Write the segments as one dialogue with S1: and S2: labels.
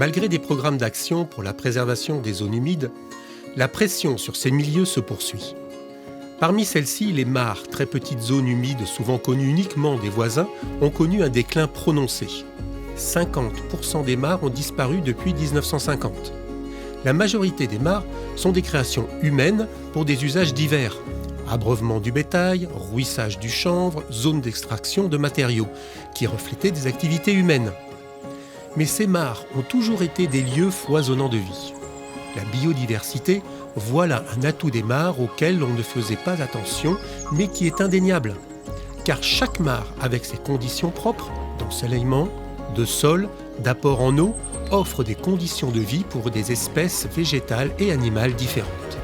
S1: Malgré des programmes d'action pour la préservation des zones humides, la pression sur ces milieux se poursuit. Parmi celles-ci, les mares, très petites zones humides souvent connues uniquement des voisins, ont connu un déclin prononcé. 50% des mares ont disparu depuis 1950. La majorité des mares sont des créations humaines pour des usages divers. Abreuvement du bétail, rouissage du chanvre, zone d'extraction de matériaux, qui reflétaient des activités humaines. Mais ces mares ont toujours été des lieux foisonnants de vie. La biodiversité, voilà un atout des mares auquel on ne faisait pas attention, mais qui est indéniable. Car chaque mare, avec ses conditions propres, d'ensoleillement, de sol, d'apport en eau, offre des conditions de vie pour des espèces végétales et animales différentes.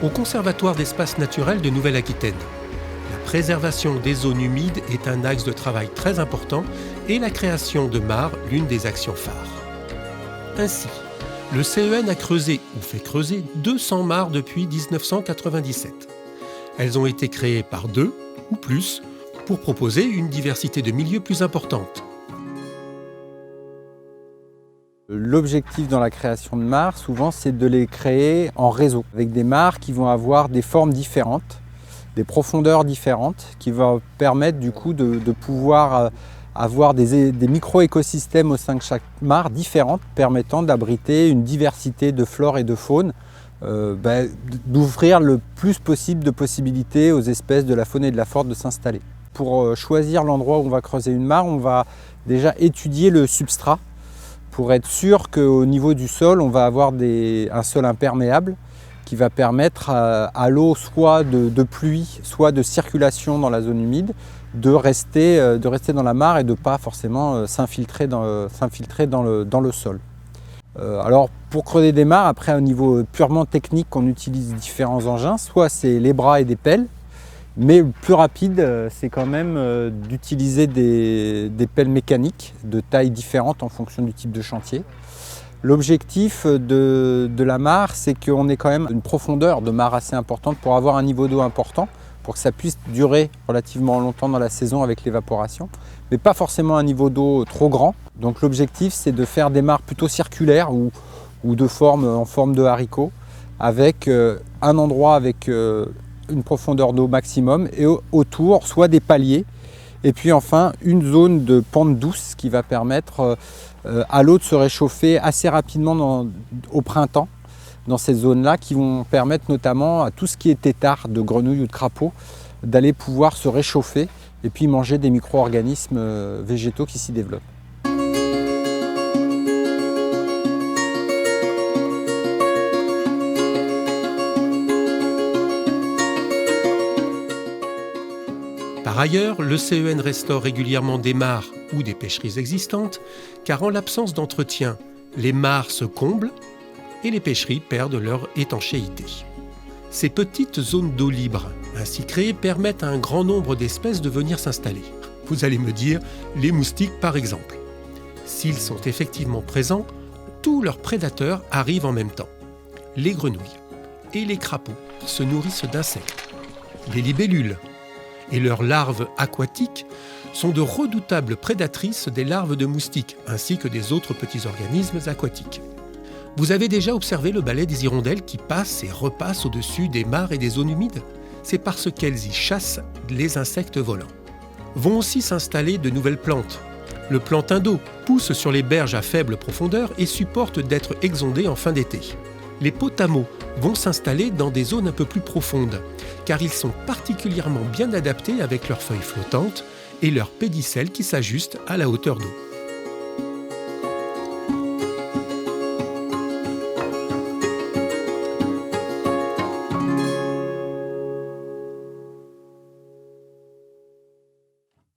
S1: Au Conservatoire d'espaces naturels de Nouvelle-Aquitaine, la préservation des zones humides est un axe de travail très important et la création de mares l'une des actions phares. Ainsi, le CEN a creusé ou fait creuser 200 mares depuis 1997. Elles ont été créées par 2 ou plus pour proposer une diversité de milieux plus importante.
S2: L'objectif dans la création de mares, souvent, c'est de les créer en réseau, avec des mares qui vont avoir des formes différentes, des profondeurs différentes, qui vont permettre du coup de pouvoir avoir des micro-écosystèmes au sein de chaque mare différentes, permettant d'abriter une diversité de flore et de faune, d'ouvrir le plus possible de possibilités aux espèces de la faune et de la flore de s'installer. Pour choisir l'endroit où on va creuser une mare, on va déjà étudier le substrat pour être sûr qu'au niveau du sol, on va avoir un sol imperméable qui va permettre à l'eau soit de pluie, soit de circulation dans la zone humide, de rester dans la mare et de ne pas forcément s'infiltrer dans le sol. Alors pour creuser des mares, après au niveau purement technique, on utilise différents engins, soit c'est les bras et des pelles, mais le plus rapide, c'est quand même d'utiliser des pelles mécaniques de tailles différentes en fonction du type de chantier. L'objectif de la mare, c'est qu'on ait quand même une profondeur de mare assez importante pour avoir un niveau d'eau important, pour que ça puisse durer relativement longtemps dans la saison avec l'évaporation, mais pas forcément un niveau d'eau trop grand. Donc l'objectif, c'est de faire des mares plutôt circulaires ou en forme de haricot, avec un endroit avec une profondeur d'eau maximum et autour soit des paliers et puis enfin une zone de pente douce qui va permettre à l'eau de se réchauffer assez rapidement au printemps dans ces zones-là, qui vont permettre notamment à tout ce qui est tétard de grenouilles ou de crapauds d'aller pouvoir se réchauffer et puis manger des micro-organismes végétaux qui s'y développent.
S1: Par ailleurs, le CEN restaure régulièrement des mares ou des pêcheries existantes, car en l'absence d'entretien, les mares se comblent et les pêcheries perdent leur étanchéité. Ces petites zones d'eau libre, ainsi créées, permettent à un grand nombre d'espèces de venir s'installer. Vous allez me dire, les moustiques par exemple. S'ils sont effectivement présents, tous leurs prédateurs arrivent en même temps. Les grenouilles et les crapauds se nourrissent d'insectes. Les libellules et leurs larves aquatiques sont de redoutables prédatrices des larves de moustiques, ainsi que des autres petits organismes aquatiques. Vous avez déjà observé le balai des hirondelles qui passent et repassent au-dessus des mares et des zones humides ? C'est parce qu'elles y chassent les insectes volants. Vont aussi s'installer de nouvelles plantes. Le plantain d'eau pousse sur les berges à faible profondeur et supporte d'être exondé en fin d'été. Les potamots vont s'installer dans des zones un peu plus profondes, car ils sont particulièrement bien adaptés avec leurs feuilles flottantes et leurs pédicelles qui s'ajustent à la hauteur d'eau.